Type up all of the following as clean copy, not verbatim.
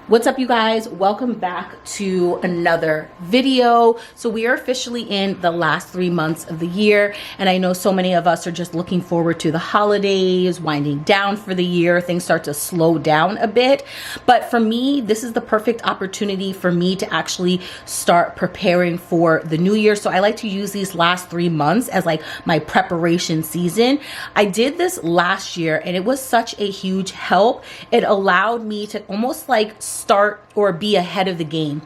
What's up, you guys? Welcome back to another video. So we are officially in the last 3 months of the year, and I know so many of us are just looking forward to the holidays, winding down for the year. Things start to slow down a bit, but for me, this is the perfect opportunity for me to actually start preparing for the new year. So I like to use these last 3 months as like my preparation season. I did this last year and it was such a huge help. It allowed me to almost like start or be ahead of the game,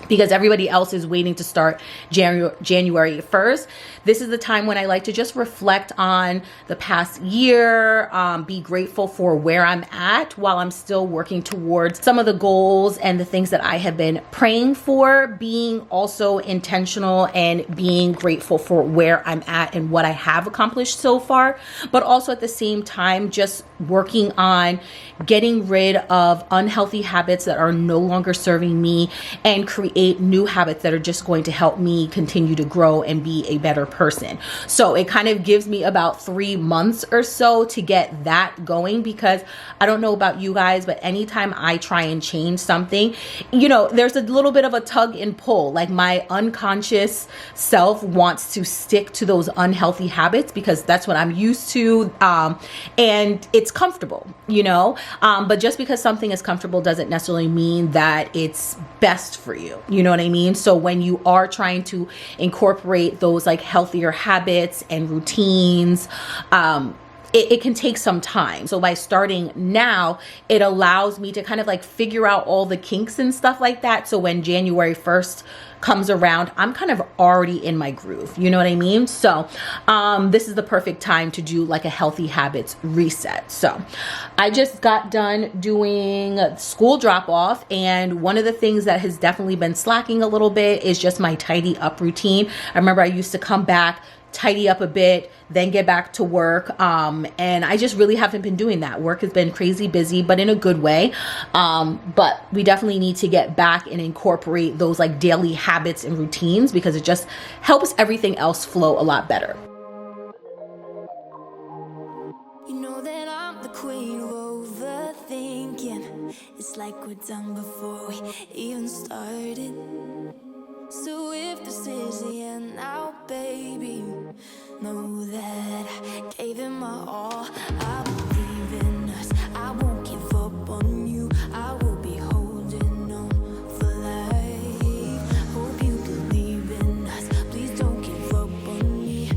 because everybody else is waiting to start January 1st. This is the time when I like to just reflect on the past year, be grateful for where I'm at while I'm still working towards some of the goals and the things that I have been praying for, being also intentional and being grateful for where I'm at and what I have accomplished so far, but also at the same time, just working on getting rid of unhealthy habits that are no longer serving me and create new habits that are just going to help me continue to grow and be a better person. So it kind of gives me about 3 months or so to get that going, because I don't know about you guys, but anytime I try and change something, you know, there's a little bit of a tug and pull. Like my unconscious self wants to stick to those unhealthy habits because that's what I'm used to. And it's comfortable, you know, but just because something is comfortable doesn't necessarily mean that it's best for you. You know what I mean? So when you are trying to incorporate those like healthier habits and routines, it can take some time. So by starting now, it allows me to kind of like figure out all the kinks and stuff like that. So when January 1st comes around, I'm kind of already in my groove. You know what I mean? So this is the perfect time to do like a healthy habits reset. So I just got done doing school drop off, and one of the things that has definitely been slacking a little bit is just my tidy up routine. I remember I used to come back, tidy up a bit, then get back to work. And I just really haven't been doing that. Work has been crazy busy, but in a good way. But we definitely need to get back and incorporate those like daily habits and routines, because it just helps everything else flow a lot better. You know that I'm the queen of overthinking. It's like we're done before we even started. So if this is the end now, baby, know that I gave it my all. I believe in us, I won't give up on you. I will be holding on for life. Hope you believe in us, please don't give up on me.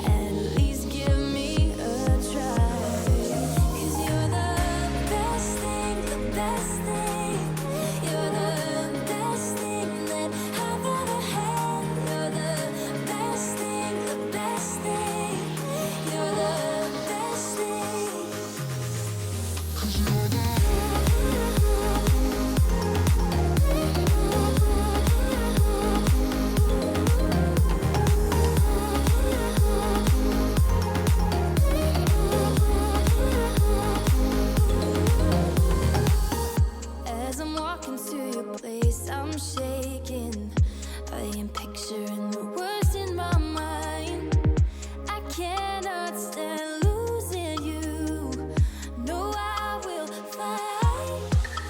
At least give me a try. 'Cause you're the best thing, the best thing. You're the best thing that I've ever had. You're the best thing, the best thing. You're the best thing. 'Cause you're the As I'm walking to your place, I'm shaking. I am picturing the worst in my mind. I cannot stand losing you. No, I will fight.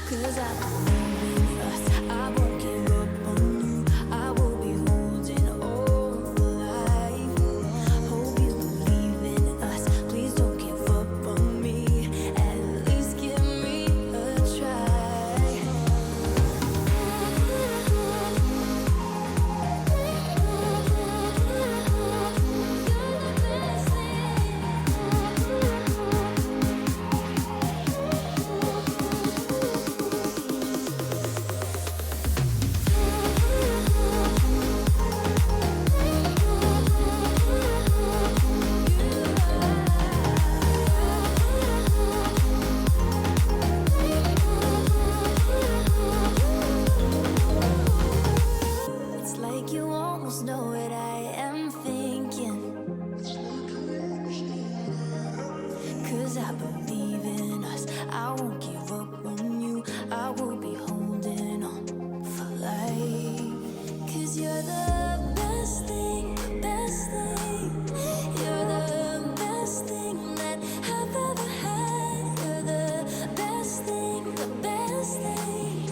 'Cause I believe in us, I won't give up on you. I will be holding on for life. Hope you believe in us, please don't give up on me. At least give me a try. It's like you almost know what I am thinking. 'Cause I believe in us, I won't give up on you. I will be holding on for life. 'Cause you're the best thing, best thing. You're the best thing that I've ever had. You're the best thing, the best thing.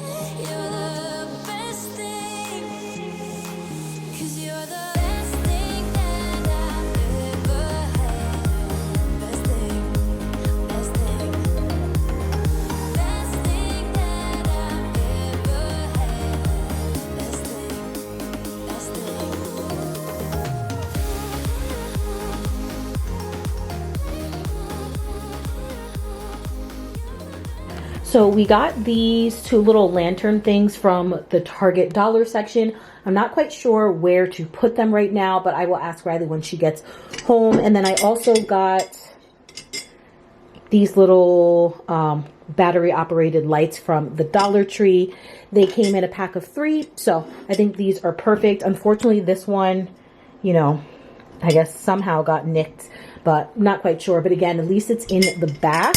So we got these two little lantern things from the Target dollar section. I'm not quite sure where to put them right now, but I will ask Riley when she gets home. And then I also got these little battery operated lights from the Dollar Tree. They came in a pack of 3, so I think these are perfect. Unfortunately, this one, you know, I guess somehow got nicked, but not quite sure. But again, at least it's in the back.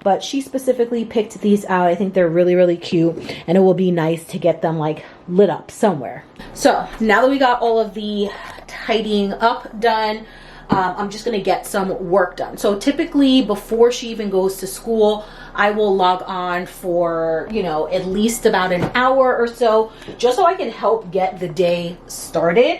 But she specifically picked these out. I think they're really, really cute, and it will be nice to get them like lit up somewhere. So now that we got all of the tidying up done, I'm just gonna get some work done. So typically before she even goes to school, I will log on for, you know, at least about an hour or so, just so I can help get the day started.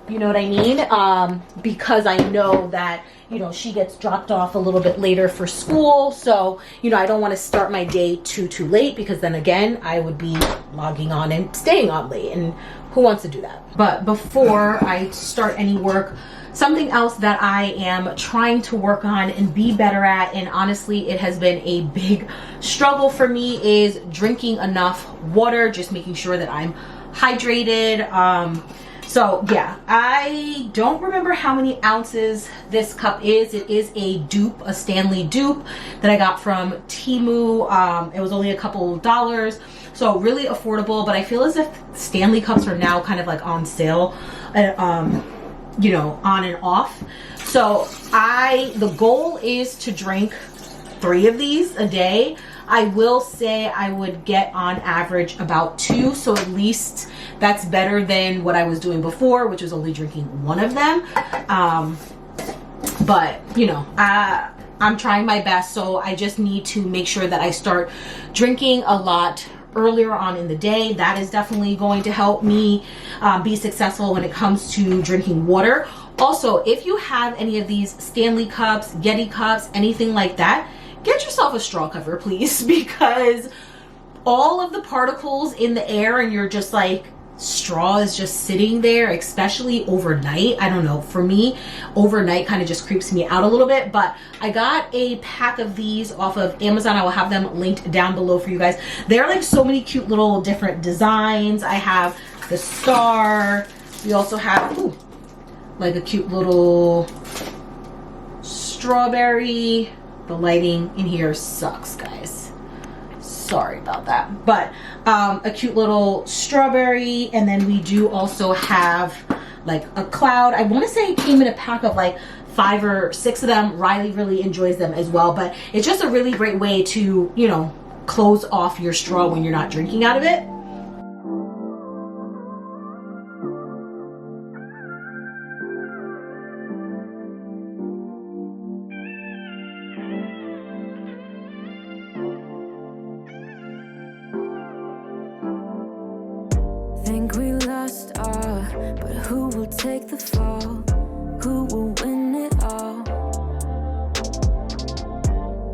You know what I mean? Because I know that, you know, she gets dropped off a little bit later for school. So, you know, I don't want to start my day too late, because then again, I would be logging on and staying on late, and who wants to do that? But before I start any work, something else that I am trying to work on and be better at, and honestly it has been a big struggle for me, is drinking enough water, just making sure that I'm hydrated. So yeah, I don't remember how many ounces this cup is. It is a dupe, a Stanley dupe that I got from Temu. It was only a couple of dollars, so really affordable, but I feel as if Stanley cups are now kind of like on sale, you know, on and off. So the goal is to drink 3 of these a day. I will say I would get on average about 2, so at least that's better than what I was doing before, which was only drinking 1 of them. But you know, I'm trying my best, so I just need to make sure that I start drinking a lot earlier on in the day. That is definitely going to help me be successful when it comes to drinking water. Also, if you have any of these Stanley cups, Yeti cups, anything like that, get yourself a straw cover, please, because all of the particles in the air, and you're just like, straw is just sitting there, especially overnight. I don't know, for me, overnight kind of just creeps me out a little bit. But I got a pack of these off of Amazon. I will have them linked down below for you guys. They're like so many cute little different designs. I have the star. We also have like a cute little strawberry. The lighting in here sucks, guys. Sorry about that. But a cute little strawberry, and then we do also have like a cloud. I want to say it came in a pack of like 5 or 6 of them. Riley really enjoys them as well, but it's just a really great way to, you know, close off your straw when you're not drinking out of it. Think we lost all, but who will take the fall? Who will win it all?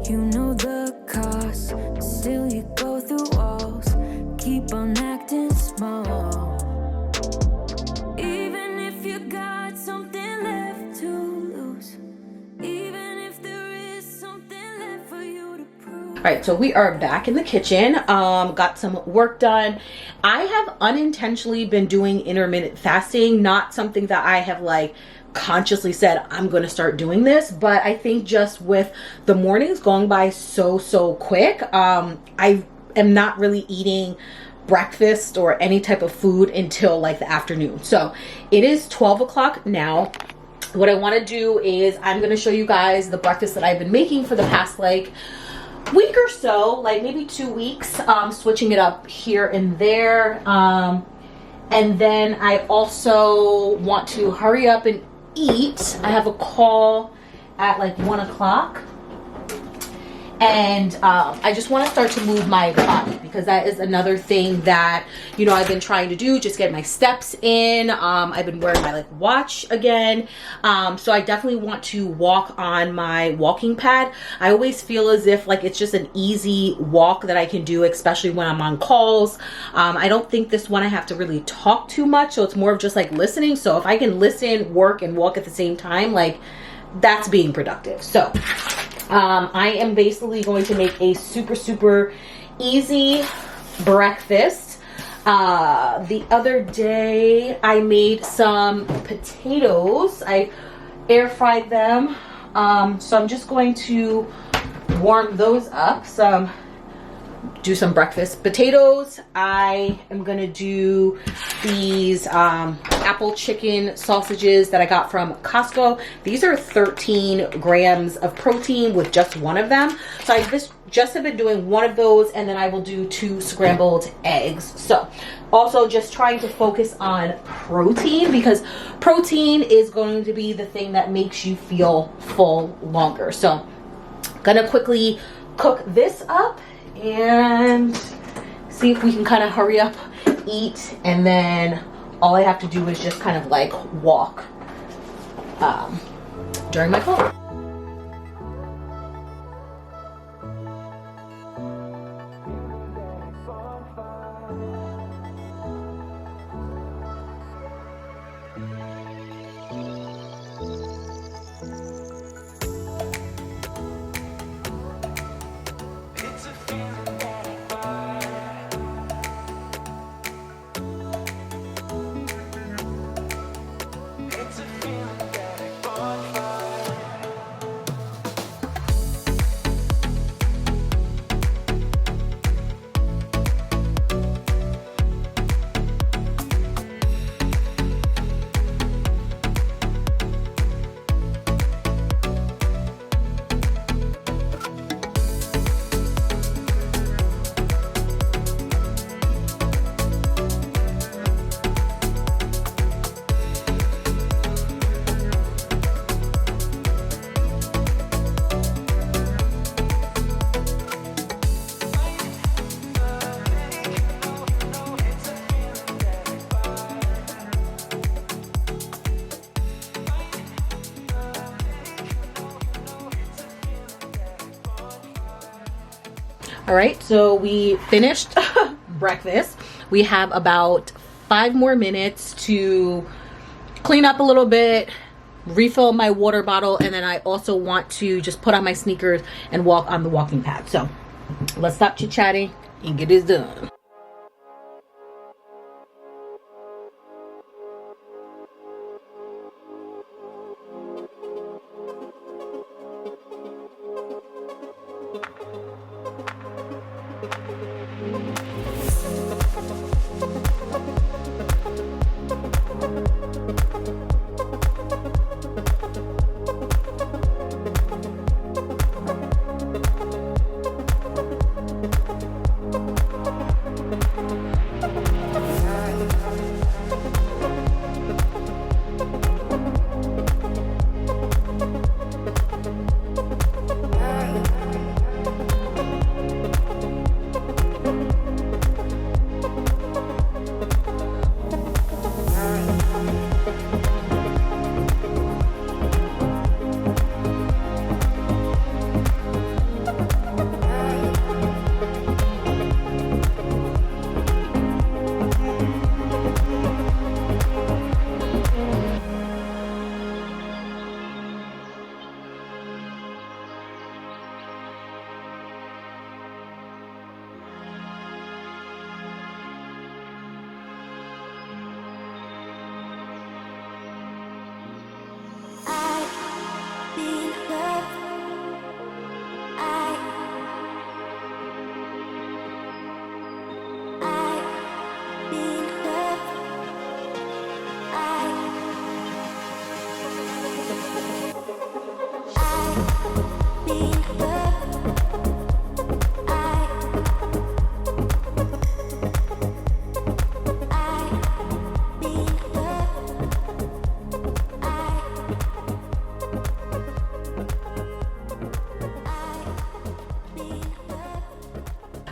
You know the cost, still you go through walls. Keep on acting small. Even if you got something left to lose, even if there is something left for you to prove. All right, so we are back in the kitchen. Got some work done. I have unintentionally been doing intermittent fasting, not something that I have like consciously said I'm going to start doing this, but I think just with the mornings going by so quick, I am not really eating breakfast or any type of food until like the afternoon. So it is 12 o'clock now. What I want to do is I'm going to show you guys the breakfast that I've been making for the past like week or so, like maybe 2 weeks, switching it up here and there. And then I also want to hurry up and eat. I have a call at like 1 o'clock. And I just want to start to move my body, because that is another thing that, you know, I've been trying to do, just get my steps in. I've been wearing my like watch again. So I definitely want to walk on my walking pad. I always feel as if like it's just an easy walk that I can do, especially when I'm on calls. I don't think this one I have to really talk too much, so it's more of just like listening. So if I can listen, work, and walk at the same time, like that's being productive. So I am basically going to make a super easy breakfast. The other day I made some potatoes. I air fried them. So I'm just going to warm those up. Do some breakfast potatoes. I am gonna do these apple chicken sausages that I got from Costco. These are 13 grams of protein with just one of them. So I just have been doing one of those, and then I will do 2 scrambled eggs. So also just trying to focus on protein, because protein is going to be the thing that makes you feel full longer. So gonna quickly cook this up and see if we can kind of hurry up, eat, and then all I have to do is just kind of like walk during my call. All right, so we finished breakfast. We have about 5 more minutes to clean up a little bit, refill my water bottle, and then I also want to just put on my sneakers and walk on the walking path. So let's stop chit-chatting and get this done.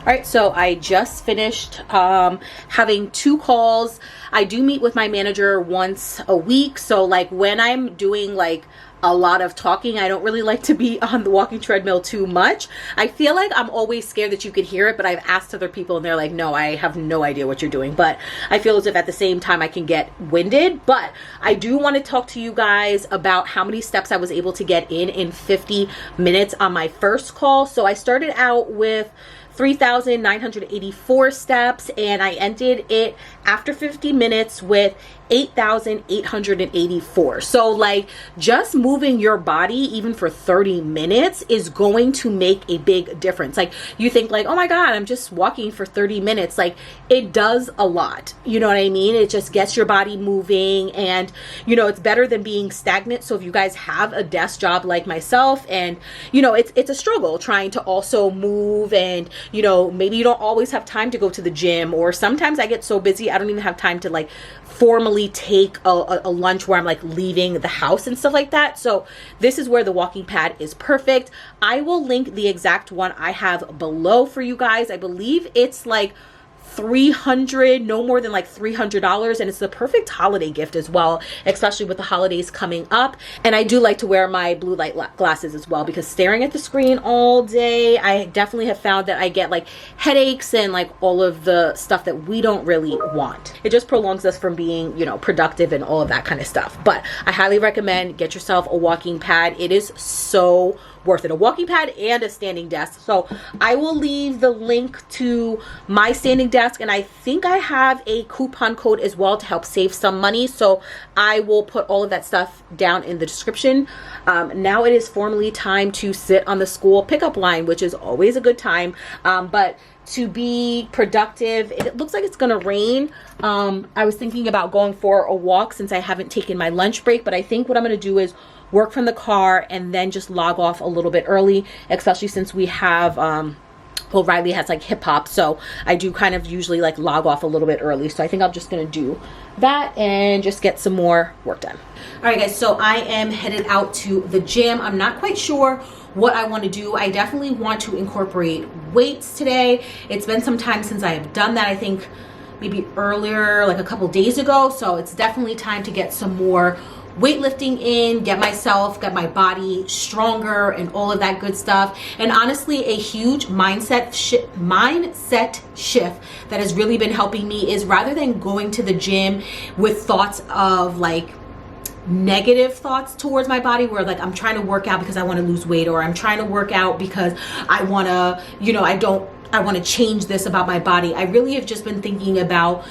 All right, so I just finished having 2 calls. I do meet with my manager once a week. So like when I'm doing like a lot of talking, I don't really like to be on the walking treadmill too much. I feel like I'm always scared that you could hear it, but I've asked other people and they're like, no, I have no idea what you're doing. But I feel as if at the same time I can get winded. But I do want to talk to you guys about how many steps I was able to get in 50 minutes on my first call. So I started out with 3,984 steps and I ended it after 50 minutes with 8,884. So like just moving your body even for 30 minutes is going to make a big difference. Like you think like, oh my God, I'm just walking for 30 minutes. Like it does a lot. You know what I mean? It just gets your body moving and you know, it's better than being stagnant. So if you guys have a desk job like myself and you know, it's a struggle trying to also move and you know, maybe you don't always have time to go to the gym or sometimes I get so busy I don't even have time to like formally take a lunch where I'm like leaving the house and stuff like that. So this is where the walking pad is perfect. I will link the exact one I have below for you guys. I believe it's like no more than like $300 and it's the perfect holiday gift as well, especially with the holidays coming up. And I do like to wear my blue light glasses as well because staring at the screen all day, I definitely have found that I get like headaches and like all of the stuff that we don't really want. It just prolongs us from being, you know, productive and all of that kind of stuff. But I highly recommend get yourself a walking pad. It is so worth it. A walking pad and a standing desk. So I will leave the link to my standing desk and I think I have a coupon code as well to help save some money. So I will put all of that stuff down in the description. Now it is formally time to sit on the school pickup line, which is always a good time. But to be productive, it looks like it's gonna rain. I was thinking about going for a walk since I haven't taken my lunch break, but I think what I'm gonna do is work from the car and then just log off a little bit early, especially since we have well, Riley has like hip hop, so I do kind of usually like log off a little bit early. So I think I'm just gonna do that and just get some more work done. All right guys, so I am headed out to the gym. I'm not quite sure what I want to do. I definitely want to incorporate weights today. It's been some time since I have done that. I think maybe earlier, like a couple days ago. So it's definitely time to get some more weightlifting in, get my body stronger and all of that good stuff. And honestly, a huge mindset shift that has really been helping me is rather than going to the gym with thoughts of like negative thoughts towards my body where like I'm trying to work out because I want to lose weight or I'm trying to work out because I want to, you know, I want to change this about my body. I really have just been thinking about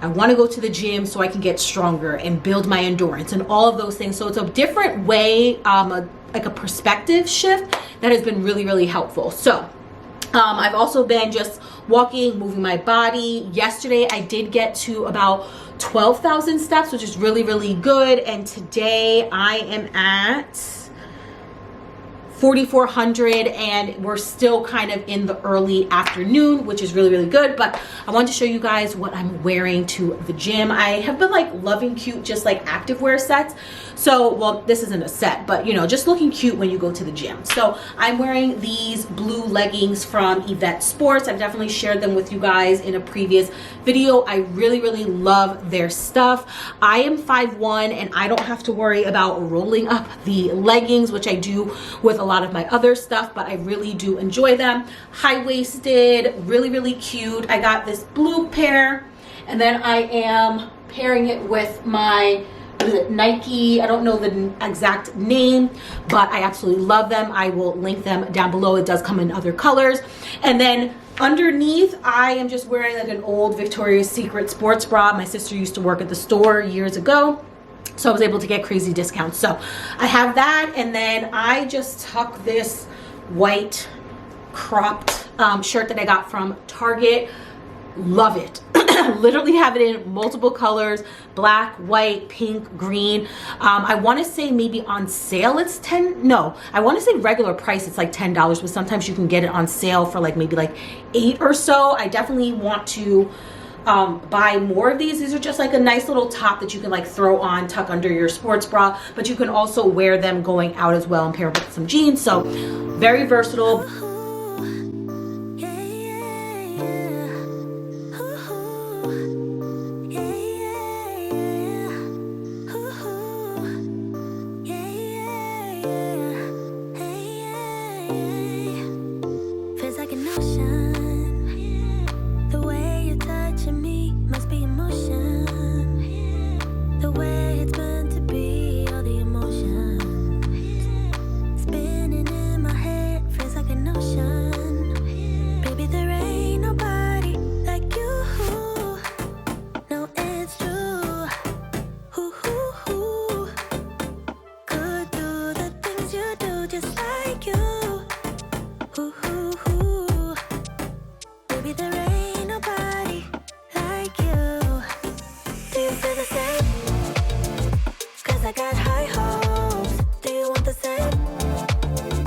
I want to go to the gym so I can get stronger and build my endurance and all of those things. So it's a different way, like a perspective shift that has been really, really helpful. So I've also been just walking, moving my body. Yesterday I did get to about 12,000 steps, which is really, really good. And today I am at 4,400 and we're still kind of in the early afternoon, which is really, really good. But I wanted to show you guys what I'm wearing to the gym. I have been like loving cute, just like activewear sets. So, well, this isn't a set, but you know, just looking cute when you go to the gym. So I'm wearing these blue leggings from Yvette Sports. I've definitely shared them with you guys in a previous video. I really, really love their stuff. I am 5'1" and I don't have to worry about rolling up the leggings, which I do with a lot of my other stuff, but I really do enjoy them. High-waisted, really, really cute. I got this blue pair and then I am pairing it with my Nike. I don't know the exact name, but I absolutely love them. I will link them down below. It does come in other colors. And then underneath, I am just wearing like an old Victoria's Secret sports bra. My sister used to work at the store years ago, so I was able to get crazy discounts. So I have that, and then I just tuck this white cropped shirt that I got from Target. Love it. Literally have it in multiple colors: black, white, pink, green. I want to say maybe on sale it's I want to say regular price it's like $10, but sometimes you can get it on sale for like maybe like $8 or so. I definitely want to buy more of these. These are just like a nice little top that you can like throw on, tuck under your sports bra, but you can also wear them going out as well and pair with some jeans. So very versatile. Do you feel the same? Cause I got high hopes. Do you want the same?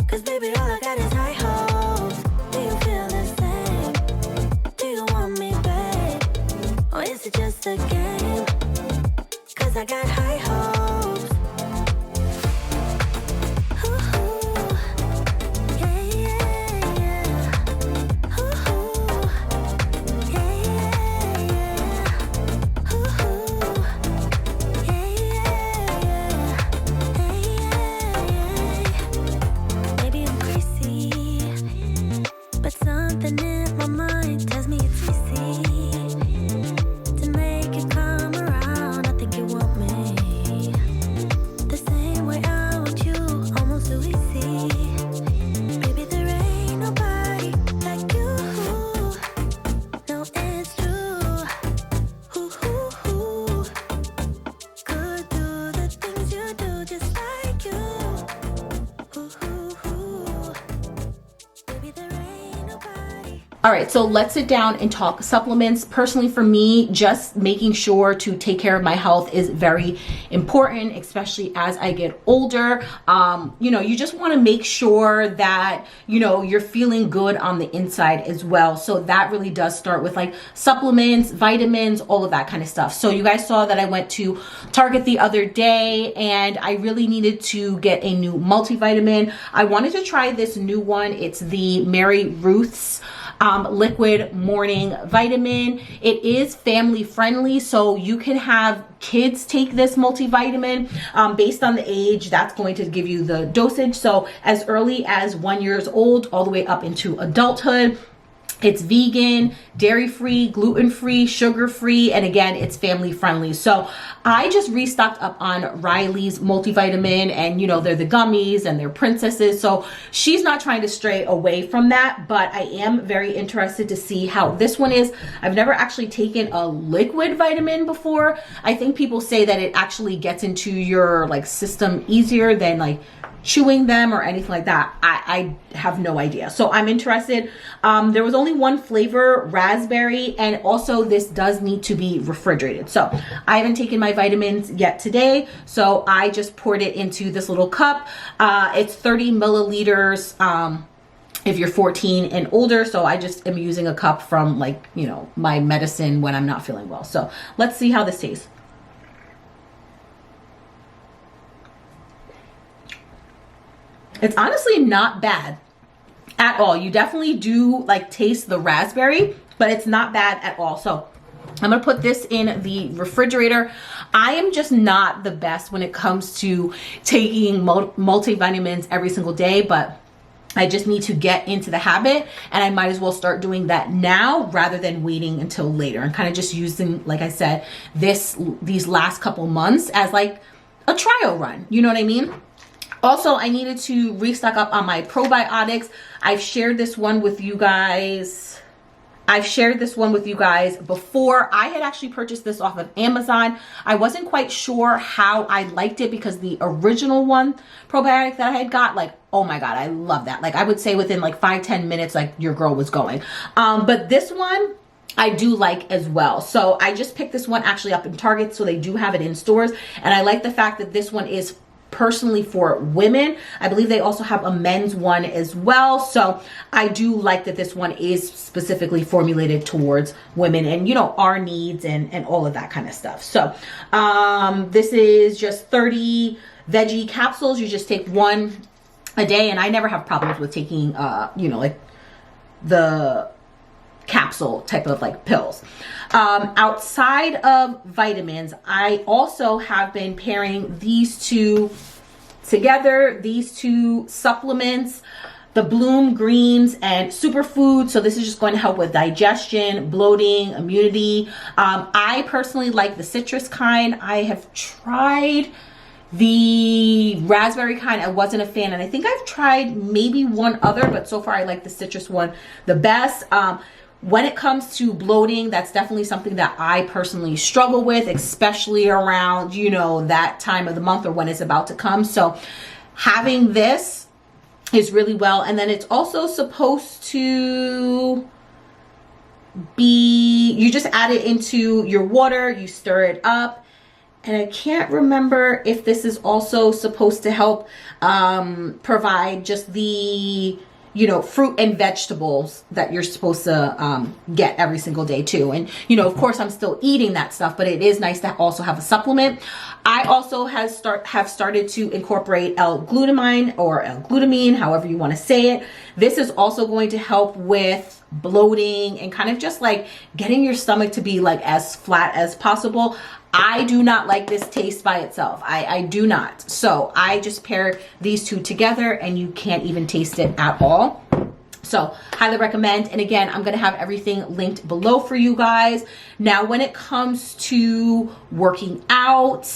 Cause baby, all I got is high hopes. Do you feel the same? Do you want me, babe? Or is it just a game? Cause I got high hopes. Ooh, yeah, yeah, yeah. Ooh, yeah, yeah, yeah. Ooh, yeah, yeah, yeah. Maybe I'm crazy, but something in my mind tells me it's easy to make you come around. I think you want me the same way I want you, almost so easy. Baby, there ain't nobody like you. No, it's true. Could do the things you do just like you. Baby, there ain't nobody. All right, so let's sit down and talk supplements. Personally, for me, just making sure to take care of my health is very important, especially as I get older. You just want to make sure that, you're feeling good on the inside as well. So that really does start with like supplements, vitamins, all of that kind of stuff. So you guys saw that I went to Target the other day and I really needed to get a new multivitamin. I wanted to try this new one. It's the Mary Ruth's liquid morning vitamin. It is family friendly, so you can have kids take this multivitamin based on the age. That's going to give you the dosage. So as early as 1 year old all the way up into adulthood. It's vegan, dairy-free, gluten-free, sugar-free, and again, it's family-friendly. So I just restocked up on Riley's multivitamin, and they're the gummies and they're princesses. So she's not trying to stray away from that, but I am very interested to see how this one is. I've never actually taken a liquid vitamin before. I think people say that it actually gets into your system easier than chewing them or anything like that. I have no idea. So I'm interested. There was only one flavor, raspberry, and also this does need to be refrigerated. So I haven't taken my vitamins yet today. So I just poured it into this little cup. It's 30 milliliters. If you're 14 and older. So I just am using a cup from my medicine when I'm not feeling well. So let's see how this tastes. It's honestly not bad at all. You definitely do taste the raspberry, but it's not bad at all. So I'm gonna put this in the refrigerator. I am just not the best when it comes to taking multivitamins every single day, but I just need to get into the habit, and I might as well start doing that now rather than waiting until later, and kind of just using, like I said, these last couple months as a trial run. You know what I mean? Also, I needed to restock up on my probiotics. I've shared this one with you guys. Before. I had actually purchased this off of Amazon. I wasn't quite sure how I liked it because the original one, probiotic that I had got, oh my God, I love that. I would say within 5-10 minutes, your girl was going. But this one, I do like as well. So I just picked this one actually up in Target, so they do have it in stores. And I like the fact that this one is personally for women. I believe they also have a men's one as well. So I do like that this one is specifically formulated towards women and, our needs and all of that kind of stuff. So this is just 30 veggie capsules. You just take one a day, and I never have problems with taking, the capsule type of pills. Outside of vitamins, I also have been pairing these two together, these two supplements, the Bloom Greens and Superfood. So this is just going to help with digestion, bloating, immunity. I personally like the citrus kind. I have tried the raspberry kind. I wasn't a fan, and I think I've tried maybe one other, but so far I like the citrus one the best. When it comes to bloating, that's definitely something that I personally struggle with, especially around, that time of the month or when it's about to come. So having this is really well. And then it's also supposed to you just add it into your water, you stir it up. And I can't remember if this is also supposed to help provide just the, you know, fruit and vegetables that you're supposed to get every single day too. And, you know, of course I'm still eating that stuff, but it is nice to also have a supplement. I also have started to incorporate L-glutamine or L-glutamine, however you want to say it. This is also going to help with bloating and kind of just like getting your stomach to be like as flat as possible. I do not like this taste by itself. I do not. So I just pair these two together and you can't even taste it at all. So highly recommend. And again, I'm going to have everything linked below for you guys. Now, when it comes to working out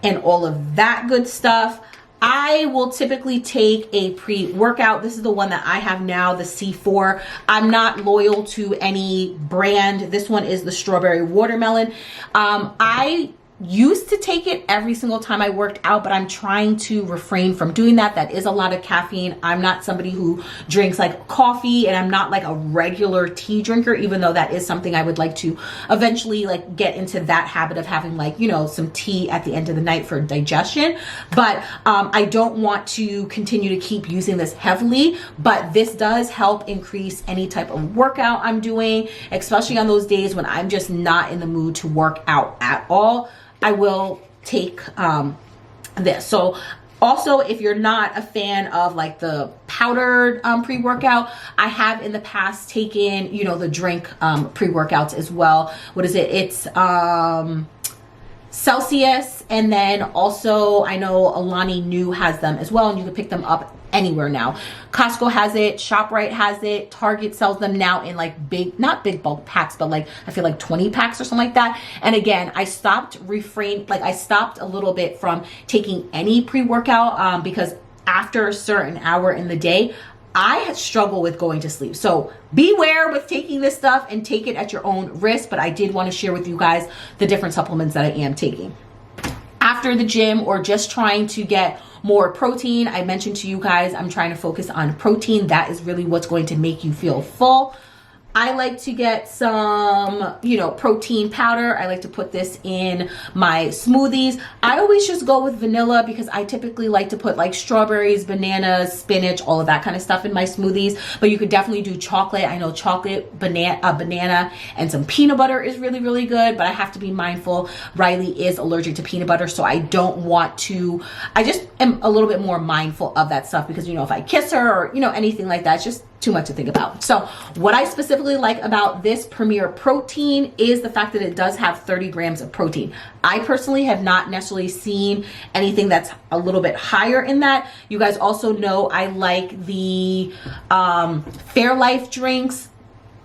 and all of that good stuff, I will typically take a pre-workout. This is the one that I have now, the C4. I'm not loyal to any brand. This one is the strawberry watermelon. I used to take it every single time I worked out, but I'm trying to refrain from doing that. That is a lot of caffeine. I'm not somebody who drinks like coffee, and I'm not like a regular tea drinker, even though that is something I would like to eventually like get into that habit of having, like, you know, some tea at the end of the night for digestion. But I don't want to continue to keep using this heavily, but this does help increase any type of workout I'm doing, especially on those days when I'm just not in the mood to work out at all. I will take this. So also, if you're not a fan of like the powdered pre-workout, I have in the past taken, you know, the drink pre-workouts as well. What is it? It's Celsius, and then also I know Alani Nu has them as well, and you can pick them up anywhere now. Costco has it, ShopRite has it, Target sells them now in like not big bulk packs, but like I feel like 20 packs or something like that. And again, I stopped a little bit from taking any pre-workout because after a certain hour in the day, I struggle with going to sleep. So beware with taking this stuff and take it at your own risk. But I did want to share with you guys the different supplements that I am taking. After the gym or just trying to get more protein, I mentioned to you guys, I'm trying to focus on protein. That is really what's going to make you feel full. I like to get some, you know, protein powder. I like to put this in my smoothies. I always just go with vanilla because I typically like to put like strawberries, bananas, spinach, all of that kind of stuff in my smoothies. But you could definitely do chocolate. I know chocolate, banana, and some peanut butter is really, really good. But I have to be mindful. Riley is allergic to peanut butter, so I don't want to. I just am a little bit more mindful of that stuff because, you know, if I kiss her or, you know, anything like that, it's just too much to think about. So what I specifically like about this Premier Protein is the fact that it does have 30 grams of protein. I personally have not necessarily seen anything that's a little bit higher in that. You guys also know I like the Fairlife drinks.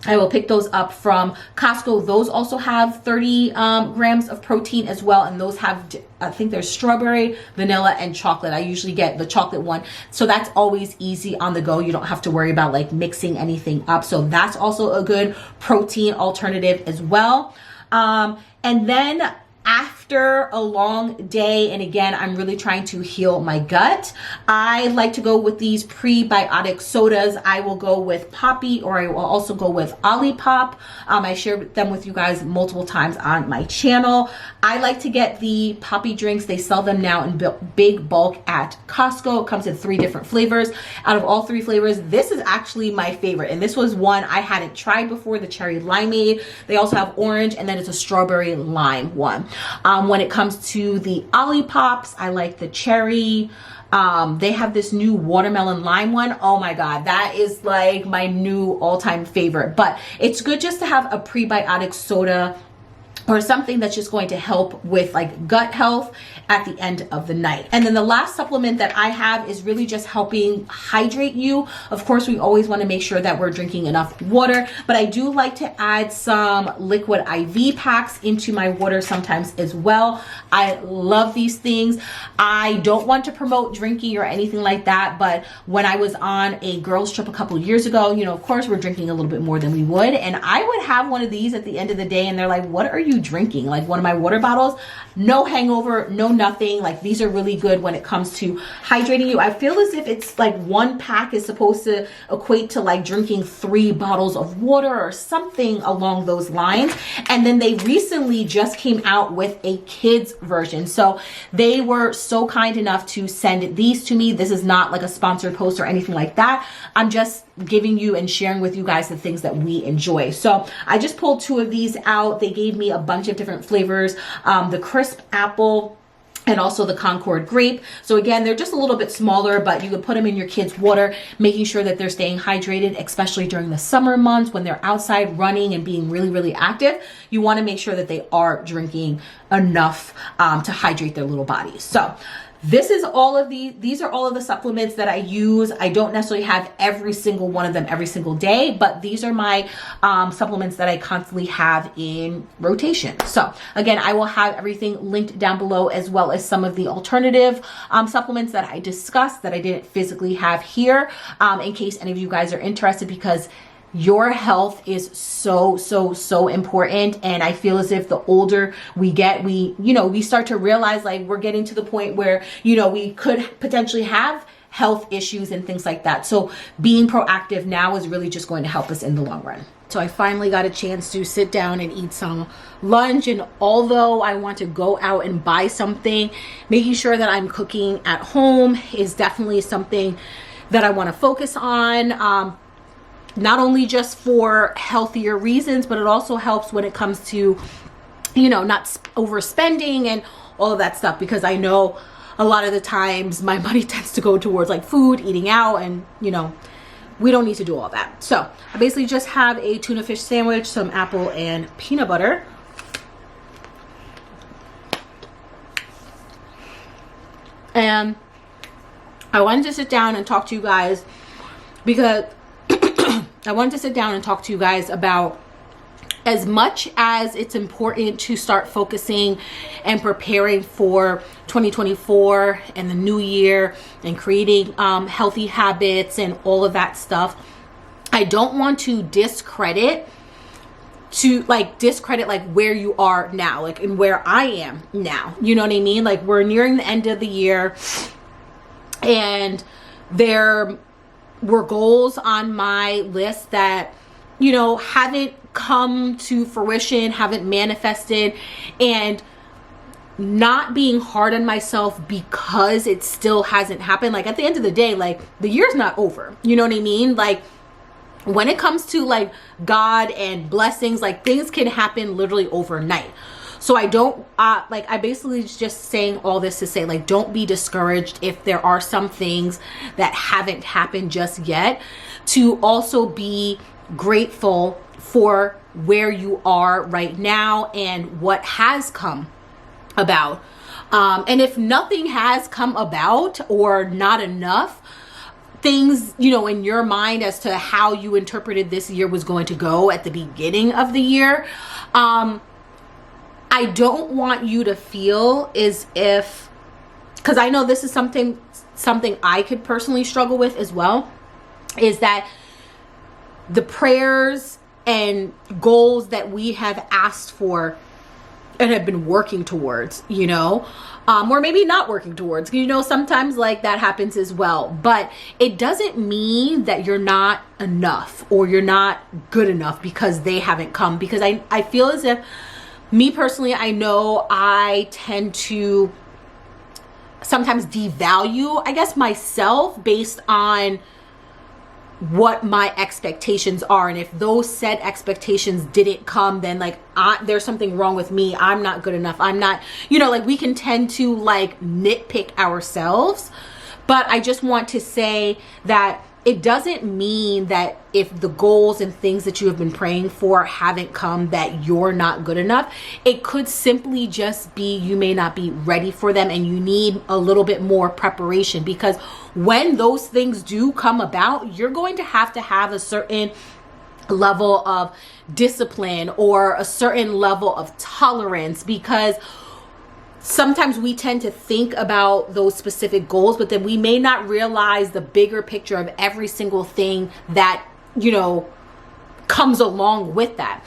I will pick those up from Costco. Those also have 30 grams of protein as well. And those have, I think there's strawberry, vanilla, and chocolate. I usually get the chocolate one. So that's always easy on the go. You don't have to worry about like mixing anything up. So that's also a good protein alternative as well. And then after a long day, and again, I'm really trying to heal my gut, I like to go with these prebiotic sodas. I will go with Poppy, or I will also go with Olipop. I shared them with you guys multiple times on my channel. I like to get the Poppy drinks. They sell them now in big bulk at Costco. It comes in 3 different flavors. Out of all 3 flavors, this is actually my favorite. And this was one I hadn't tried before, the cherry limeade. They also have orange, and then it's a strawberry lime one. When it comes to the Olipops, I like the cherry. They have this new watermelon lime one. Oh my God, that is like my new all-time favorite. But it's good just to have a prebiotic soda or something that's just going to help with like gut health at the end of the night. And then the last supplement that I have is really just helping hydrate you. Of course, we always want to make sure that we're drinking enough water, but I do like to add some liquid IV packs into my water sometimes as well. I love these things. I don't want to promote drinking or anything like that, but when I was on a girls trip a couple of years ago, you know, of course we're drinking a little bit more than we would, and I would have one of these at the end of the day and they're like, what are you you drinking? Like one of my water bottles, no hangover, no nothing. Like these are really good when it comes to hydrating you. I feel as if it's like one pack is supposed to equate to like drinking 3 bottles of water or something along those lines. And then they recently just came out with a kids version. So they were so kind enough to send these to me. This is not like a sponsored post or anything like that. I'm just giving you and sharing with you guys the things that we enjoy. So I just pulled 2 of these out. They gave me a bunch of different flavors, the crisp apple and also the Concord grape. So again, they're just a little bit smaller, but you can put them in your kids' water, making sure that they're staying hydrated, especially during the summer months when they're outside running and being really, really active. You want to make sure that they are drinking enough to hydrate their little bodies. So this is all of these are all of the supplements that I use. I don't necessarily have every single one of them every single day, but these are my supplements that I constantly have in rotation. So again, I will have everything linked down below, as well as some of the alternative supplements that I discussed that I didn't physically have here, in case any of you guys are interested, because your health is so important. And I feel as if the older we get, we start to realize like we're getting to the point where, we could potentially have health issues and things like that. So being proactive now is really just going to help us in the long run. So I finally got a chance to sit down and eat some lunch. And although I want to go out and buy something, making sure that I'm cooking at home is definitely something that I want to focus on. Not only just for healthier reasons, but it also helps when it comes to, not overspending and all of that stuff, because I know a lot of the times my money tends to go towards like food, eating out, and, we don't need to do all that. So I basically just have a tuna fish sandwich, some apple and peanut butter. And I wanted to sit down and talk to you guys because about, as much as it's important to start focusing and preparing for 2024 and the new year and creating healthy habits and all of that stuff, I don't want to discredit where you are now, like, and where I am now. You know what I mean? Like, we're nearing the end of the year, and there were goals on my list that, haven't come to fruition, haven't manifested, and not being hard on myself because it still hasn't happened. Like, at the end of the day, like, the year's not over. You know what I mean? Like, when it comes to like God and blessings, like, things can happen literally overnight. So I don't, I basically just saying all this to say, like, don't be discouraged if there are some things that haven't happened just yet, to also be grateful for where you are right now and what has come about. And if nothing has come about or not enough things, in your mind as to how you interpreted this year was going to go at the beginning of the year, I don't want you to feel as if, because I know this is something I could personally struggle with as well, is that the prayers and goals that we have asked for and have been working towards, or maybe not working towards, sometimes like that happens as well, but it doesn't mean that you're not enough or you're not good enough because they haven't come. Because I feel as if, me personally, I know I tend to sometimes devalue, I guess, myself based on what my expectations are. And if those said expectations didn't come, then like there's something wrong with me. I'm not good enough. I'm not, like, we can tend to like nitpick ourselves. But I just want to say that it doesn't mean that if the goals and things that you have been praying for haven't come, that you're not good enough. It could simply just be you may not be ready for them and you need a little bit more preparation, because when those things do come about, you're going to have a certain level of discipline or a certain level of tolerance, because sometimes we tend to think about those specific goals, but then we may not realize the bigger picture of every single thing that, comes along with that.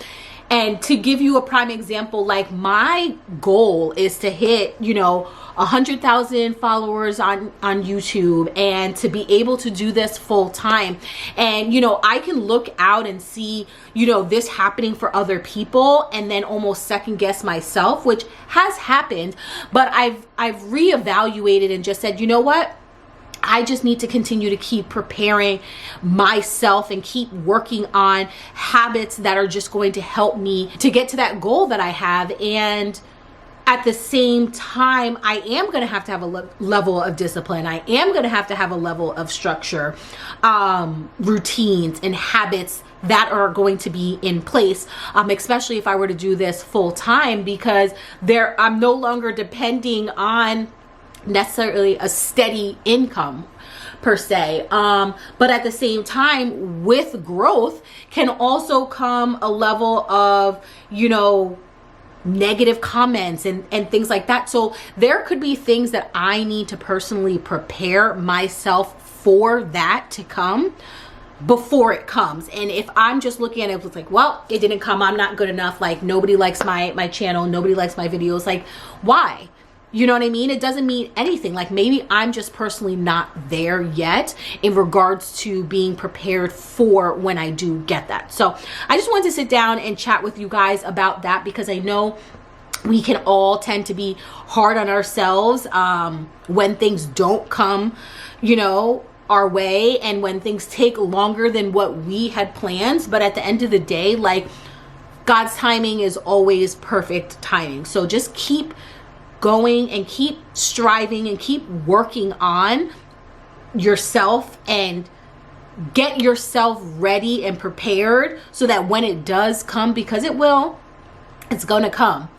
And to give you a prime example, like my goal is to hit, 100,000 followers on YouTube, and to be able to do this full time. And I can look out and see this happening for other people, and then almost second guess myself, which has happened. But I've reevaluated and just said, you know what, I just need to continue to keep preparing myself and keep working on habits that are just going to help me to get to that goal that I have. And at the same time, I am going to have a level of discipline. I am going to have a level of structure, routines and habits that are going to be in place, especially if I were to do this full time, because I'm no longer depending on necessarily a steady income per se, but at the same time, with growth can also come a level of negative comments and things like that. So there could be things that I need to personally prepare myself for that to come before it comes. And if I'm just looking at it, it's like, well, it didn't come, I'm not good enough, like nobody likes my channel, nobody likes my videos, like why? You know what I mean? It doesn't mean anything. Like maybe I'm just personally not there yet in regards to being prepared for when I do get that. So I just wanted to sit down and chat with you guys about that, because I know we can all tend to be hard on ourselves when things don't come, our way, and when things take longer than what we had planned. But at the end of the day, like God's timing is always perfect timing. So just keep going and keep striving and keep working on yourself and get yourself ready and prepared so that when it does come, because it's gonna come,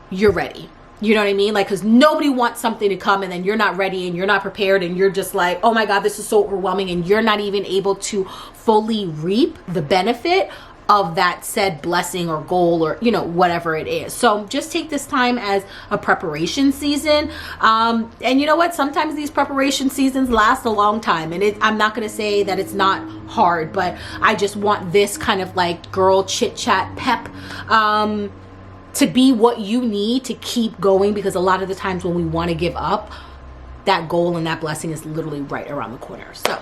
you're ready. You know what I mean? Like, because nobody wants something to come and then you're not ready and you're not prepared and you're just like, oh my God, this is so overwhelming, and you're not even able to fully reap the benefit of that said blessing or goal or whatever it is. So just take this time as a preparation season, and you know what, sometimes these preparation seasons last a long time, and I'm not going to say that it's not hard, but I just want this kind of like girl chit chat pep to be what you need to keep going, because a lot of the times when we want to give up, that goal and that blessing is literally right around the corner. So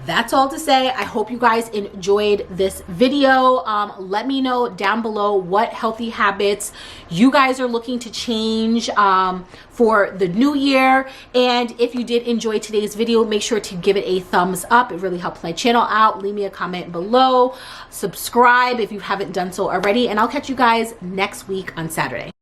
that's all to say. I hope you guys enjoyed this video. Let me know down below what healthy habits you guys are looking to change for the new year. And if you did enjoy today's video, make sure to give it a thumbs up. It really helps my channel out. Leave me a comment below. Subscribe if you haven't done so already. And I'll catch you guys next week on Saturday.